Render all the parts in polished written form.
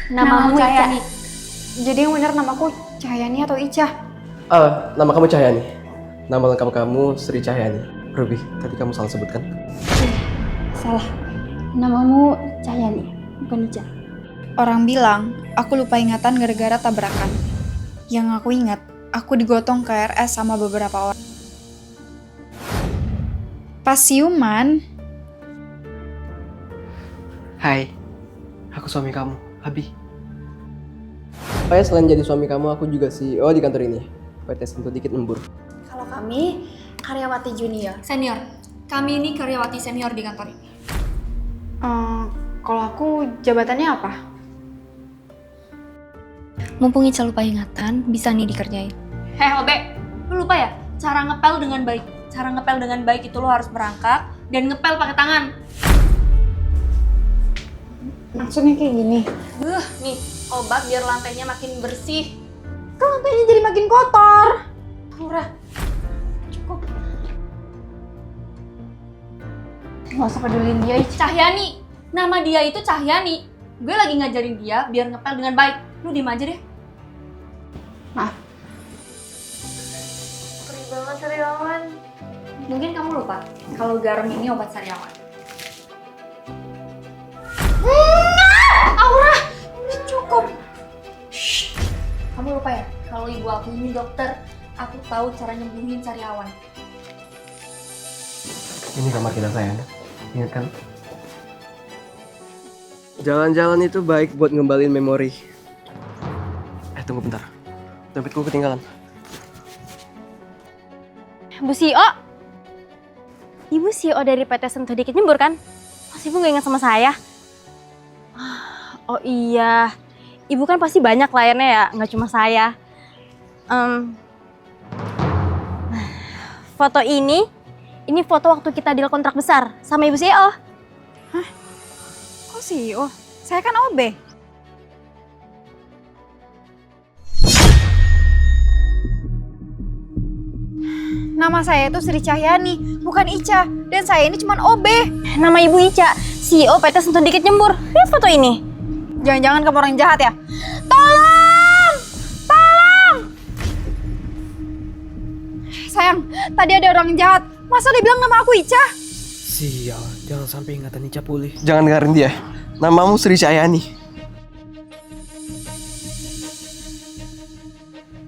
Namamu Cahyani. Jadi yang benar namaku Cahyani atau Ica? Nama kamu Cahyani. Nama lengkap kamu Sri Cahyani. Ruby, tadi kamu salah sebutkan. Salah. Namamu Cahyani, bukan Ica. Orang bilang aku lupa ingatan gara-gara tabrakan. Yang aku ingat, aku digotong KRS sama beberapa orang. Pas siuman, Hai, aku suami kamu, Abi. Oh ya, selain jadi suami kamu, aku juga CEO di kantor ini. PT Sentuh Dikit Lembur. Kalau kami karyawati junior. Senior. Kami ini karyawati senior di kantor ini. kalau aku jabatannya apa? Mumpung Ica lupa ingatan, bisa nih dikerjain. Heh Obe, lu lupa ya? Cara ngepel dengan baik. Cara ngepel dengan baik itu lo harus merangkak dan ngepel pakai tangan. Maksudnya kayak gini. Nih, obat biar lantainya makin bersih. Kan lantainya jadi makin kotor. Murah. Cukup. Gak usah pedulin dia, Ica. Cahyani. Nama dia itu Cahyani. Gue lagi ngajarin dia biar ngepel dengan baik. Lu diem aja deh. Maaf. Perih banget sariawan. Mungkin kamu lupa kalau garam ini obat sariawan. Aura, udah cukup. Shh. Kamu lupa ya kalau ibu aku ini dokter. Aku tahu cara nyembuhin sariawan. Ini kamar kita sayang. Ingat kan? Jalan-jalan itu baik buat ngembalin memori. Tunggu bentar. Dompetku ketinggalan. Bu CEO? Ibu CEO dari PT Sentuh Dikit Nyembur kan? Masih Ibu gak ingat sama saya? Oh iya, Ibu kan pasti banyak kliennya ya, nggak cuma saya. Foto ini foto waktu kita deal kontrak besar sama Ibu CEO. Kok CEO? Saya kan OB. Nama saya itu Sri Cahyani, bukan Ica. Dan saya ini cuma OB. Nama Ibu Ica, CEO PT Sentuh Dikit Nyembur. Lihat foto ini. Jangan-jangan kamu orang jahat ya? Tolong! Tolong! Sayang, tadi ada orang jahat. Masa dia bilang nama aku Ica? Sial, jangan sampai ingatan Ica pulih. Jangan dengerin dia. Namamu Sri Cahyani.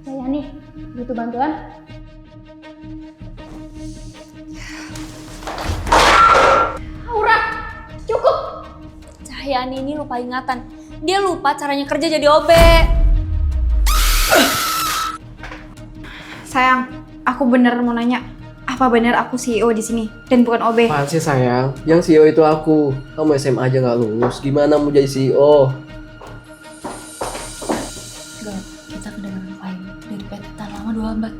Cahyani, butuh bantuan? Aura, cukup. Cahyani ini lupa ingatan. Dia lupa caranya kerja jadi OB. Sayang, aku bener mau nanya. Apa bener aku CEO di sini dan bukan OB? Apaan sih sayang? Yang CEO itu aku. Kamu SMA aja nggak lulus. Gimana mau jadi CEO? Gak, kita kedengeran file dari PT Tan Lama 2 Lambat.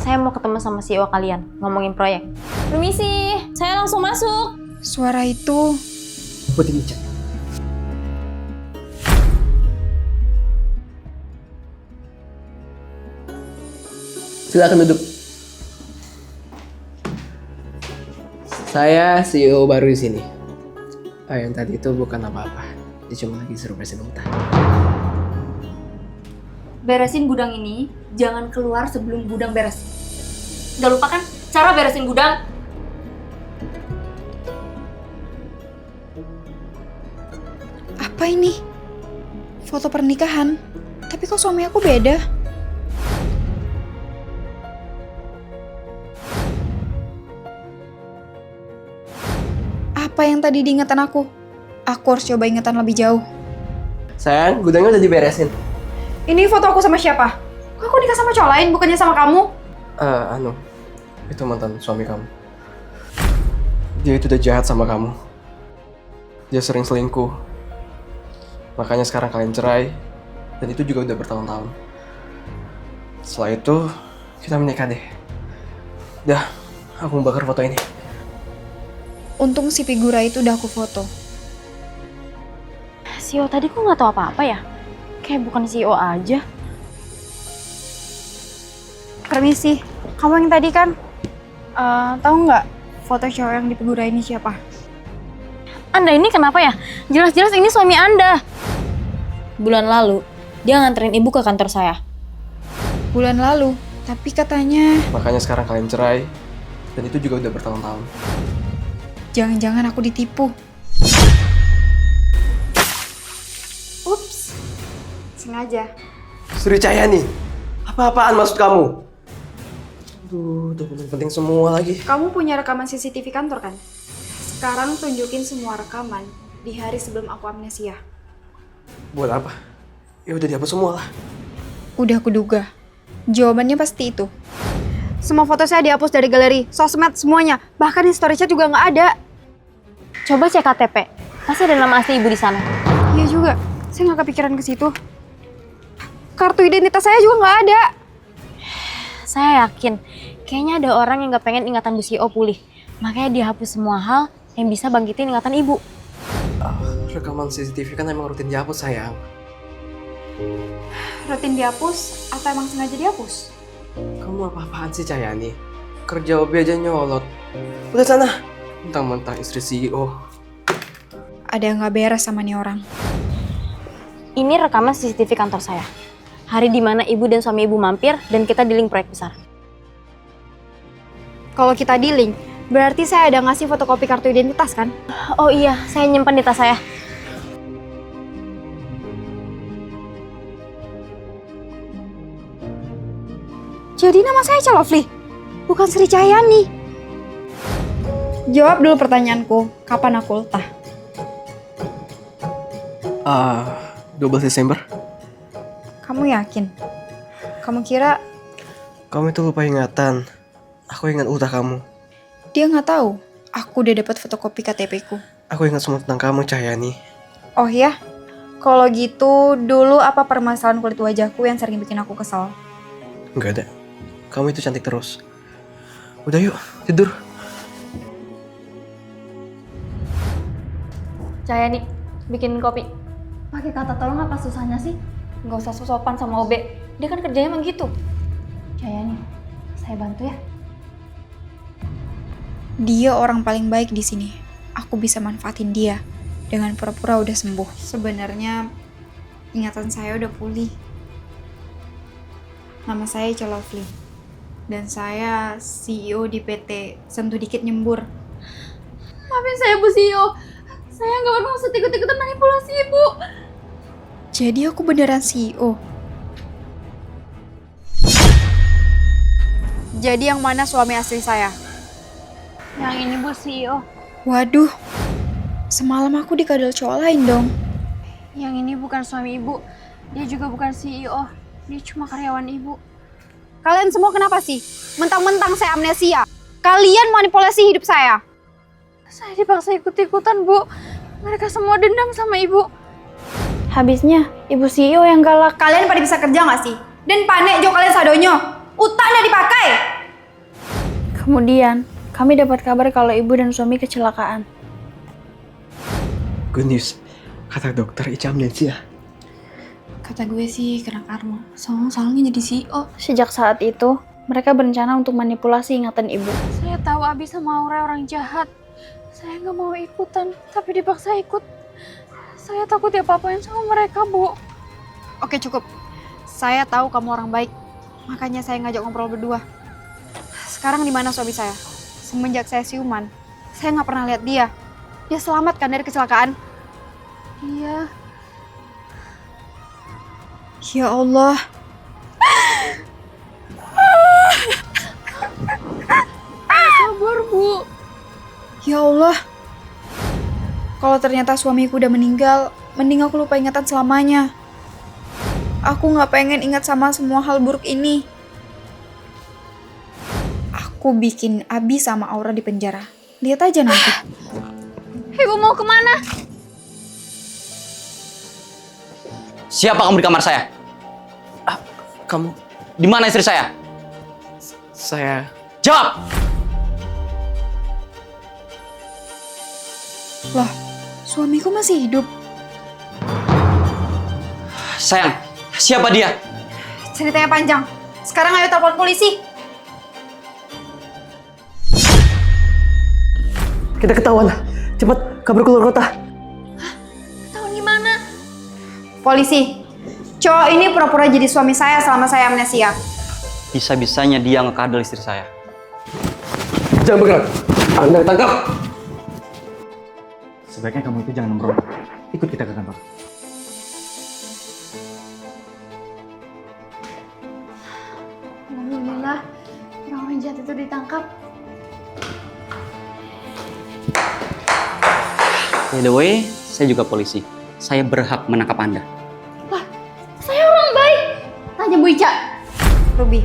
Saya mau ketemu sama CEO kalian, ngomongin proyek. Permisi, saya langsung masuk. Suara itu... Putih Ica. Silakan duduk. Saya CEO baru di sini. Yang tadi itu bukan apa-apa. Dia cuma lagi suruh beresin utang. Beresin gudang ini, jangan keluar sebelum gudang beres. Gak lupa kan cara beresin gudang? Apa ini? Foto pernikahan? Tapi kok suami aku beda? Apa yang tadi diingatan aku? Aku harus coba ingatan lebih jauh. Sayang, gudangnya udah diberesin. Ini foto aku sama siapa? Kok aku nikah sama cowok lain, bukannya sama kamu? Itu mantan suami kamu. Dia itu udah jahat sama kamu. Dia sering selingkuh. Makanya sekarang kalian cerai. Dan itu juga udah bertahun-tahun. Setelah itu, kita menikah deh. Dah, aku mau bakar foto ini. Untung si figura itu udah aku foto. CEO tadi kok nggak tahu apa-apa ya? Kayak bukan CEO aja. Permisi, kamu yang tadi kan? Tahu nggak foto cowok yang di figura ini siapa? Anda ini kenapa ya? Jelas-jelas ini suami Anda. bulan lalu dia nganterin ibu ke kantor saya. Bulan lalu, tapi katanya Makanya sekarang kalian cerai. Dan itu juga udah bertahun-tahun. jangan-jangan aku ditipu. Ups, sengaja. Sri Cahyani, apa-apaan maksud kamu? Aduh, udah penting-penting semua lagi. Kamu punya rekaman CCTV kantor kan? Sekarang tunjukin semua rekaman di hari sebelum aku amnesia. Buat apa? Ya udah dihapus semua lah. Udah aku duga. Jawabannya pasti itu. Semua foto saya dihapus dari galeri, sosmed, semuanya. Bahkan history chat juga nggak ada. Coba cek KTP, pasti ada nama asli ibu di sana. Iya juga, saya nggak kepikiran ke situ. Kartu identitas saya juga nggak ada. Saya yakin, kayaknya ada orang yang gak pengen ingatan Bu CEO pulih. Makanya dia hapus semua hal yang bisa bangkitin ingatan ibu. Rekaman CCTV kan emang rutin dihapus, sayang. Rutin dihapus atau emang sengaja dihapus? Kamu apa-apaan sih, Cahyani? Kerja hobi aja nyolot. Udah sana. Mentang-mentang istri CEO. Ada yang gak beres sama nih orang. Ini rekaman CCTV kantor saya. Hari dimana ibu dan suami ibu mampir dan kita dealing proyek besar. Kalau kita dealing, berarti saya ada ngasih fotokopi kartu identitas kan? Oh iya, saya nyimpan di tas saya. Jadi nama saya Celovli, bukan Sri Cahyani. Jawab dulu pertanyaanku, kapan aku ultah? 12 Desember. Kamu yakin? Kamu kira Kamu itu lupa ingatan. Aku ingat ultah kamu. dia nggak tahu? Aku udah dapat fotokopi KTP-ku. Aku ingat semua tentang kamu, Cahyani. Oh ya? Kalau gitu, dulu apa permasalahan kulit wajahku yang sering bikin aku kesal? Nggak ada. Kamu itu cantik terus. Udah yuk, tidur. Cahyani, bikin kopi. Pakai kata tolong apa susahnya sih? Nggak usah sopan sama Obe. Dia kan kerjanya emang gitu. Cahyani, saya bantu ya. Dia orang paling baik di sini. Aku bisa manfaatin dia dengan pura-pura udah sembuh. Sebenarnya ingatan saya udah pulih. Nama saya Celovli. Dan saya CEO di PT Sentuh Dikit Nyembur. Maafin saya Bu CEO. Saya nggak bermaksud ikut-ikutan manipulasi Ibu. Jadi aku beneran CEO. Jadi yang mana suami asli saya? Yang ini Bu CEO. Waduh, semalam aku dikadal cowok lain dong. Yang ini bukan suami ibu. Dia juga bukan CEO. Dia cuma karyawan ibu. Kalian semua kenapa sih? Mentang-mentang saya amnesia. Kalian manipulasi hidup saya. Saya dipaksa ikut-ikutan Bu. Mereka semua dendam sama Ibu. Habisnya ibu CEO yang galak. Kalian pada bisa kerja nggak sih? Dan panek jo kalian sadonyo. Utangnya dipakai. Kemudian kami dapat kabar kalau ibu dan suami kecelakaan. Good news. Kata dokter Ica amnesia. Kata gue sih kena karma. Soalnya jadi CEO. Sejak saat itu, mereka berencana untuk manipulasi ingatan ibu. Saya tahu Abi sama Aura orang jahat. Saya nggak mau ikutan, tapi dipaksa ikut. Saya takut diapa-apain sama mereka, Bu. Oke cukup. Saya tahu kamu orang baik. Makanya saya ngajak ngobrol berdua. Sekarang di mana suami saya? Semenjak saya siuman, saya nggak pernah lihat dia. Dia selamat kan dari kecelakaan? Iya. Ya Allah. Sabar, Bu. Ya Allah. Kalau ternyata suamiku udah meninggal, mending aku lupa ingatan selamanya. Aku gak pengen ingat sama semua hal buruk ini. Aku bikin Abi sama Aura di penjara. Lihat aja nanti. Ibu mau kemana? Siapa kamu di kamar saya? Kamu, Di mana istri saya? saya... Jawab! Loh, suamiku masih hidup. Sayang, siapa dia? Ceritanya panjang. Sekarang ayo telepon polisi. Kita ketahuan. Cepat, kabur keluar kota. Tahu gimana? Polisi, cowok ini pura-pura jadi suami saya selama saya amnesia. Bisa-bisanya dia ngekadal istri saya. Jangan bergerak. Anda ditangkap. Sebaiknya kamu itu jangan nongkrong. Ikut kita ke kantor. Alhamdulillah, orang jahat itu ditangkap. By the way, saya juga polisi. Saya berhak menangkap Anda. Saya orang baik. Tanya Bu Ica. Ruby,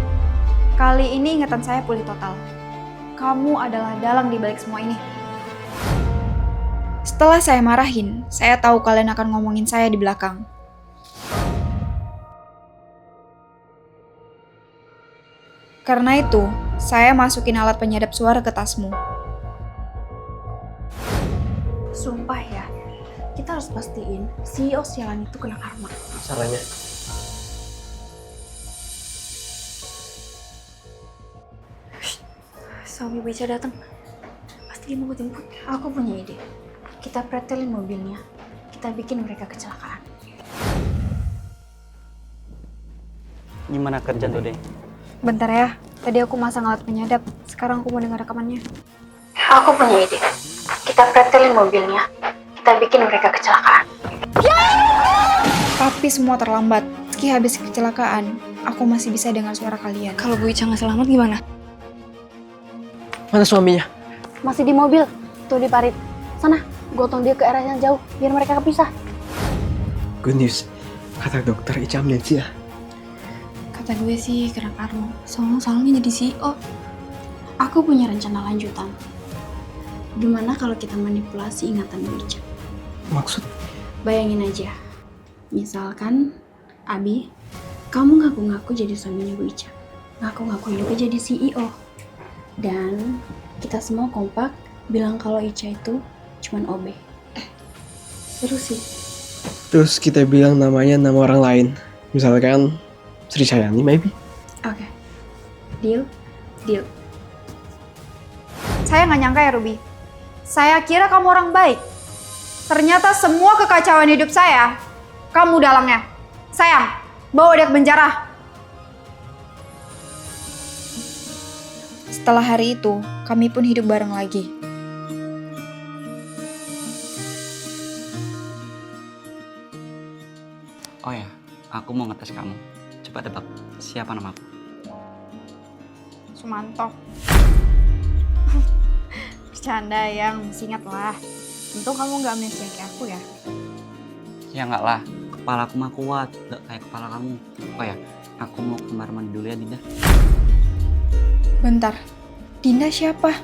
kali ini ingatan saya pulih total. Kamu adalah dalang di balik semua ini. Setelah saya marahin, saya tahu kalian akan ngomongin saya di belakang. Karena itu, saya masukin alat penyadap suara ke tasmu. Sumpah ya, kita harus pastiin CEO sialan itu kena karma. Caranya. Suami Bu Ica datang. Pasti dia mau jemput. Aku punya ide. Kita pretelin mobilnya. Kita bikin mereka kecelakaan. Gimana kerja tuh, Deng? Bentar ya, tadi aku masang alat penyadap. Sekarang aku mau dengar rekamannya. Aku punya ide. Kita pretelin mobilnya. Kita bikin mereka kecelakaan. Tapi semua terlambat. Meski habis kecelakaan, aku masih bisa dengar suara kalian. Kalau Bu Ica nggak selamat gimana? Mana suaminya? Masih di mobil. Tuh di parit. Sana, gotong dia ke arah yang jauh. Biar mereka kepisah. Good news. Kata dokter Ica amnesia. Kata gue sih kena karma. Soalnya jadi CEO. Aku punya rencana lanjutan. Gimana kalau kita manipulasi ingatan Bu Ica? Maksud? Bayangin aja. Misalkan, Abi, kamu ngaku-ngaku jadi suaminya Bu Ica. Ngaku-ngaku juga jadi CEO. Dan kita semua kompak bilang kalau Ica itu cuman OB. Seru sih. Terus kita bilang namanya nama orang lain. Misalkan Sri Chayani, maybe? Oke. Deal? Deal. Saya nggak nyangka ya, Ruby. Saya kira kamu orang baik. Ternyata semua kekacauan hidup saya, kamu dalangnya. Sayang, bawa dia ke penjara. Setelah hari itu, kami pun hidup bareng lagi. Oh ya, aku mau ngetes kamu. Coba tebak, siapa namaku? Sumanto. Bercanda yang, masih ingat lah. Untung kamu nggak amnesia kayak aku ya. Ya enggak lah, kepala aku mah kuat, nggak kayak kepala kamu. Oh ya, aku mau ke kamar mandi dulu ya, Dinda. Bentar, Dinda siapa?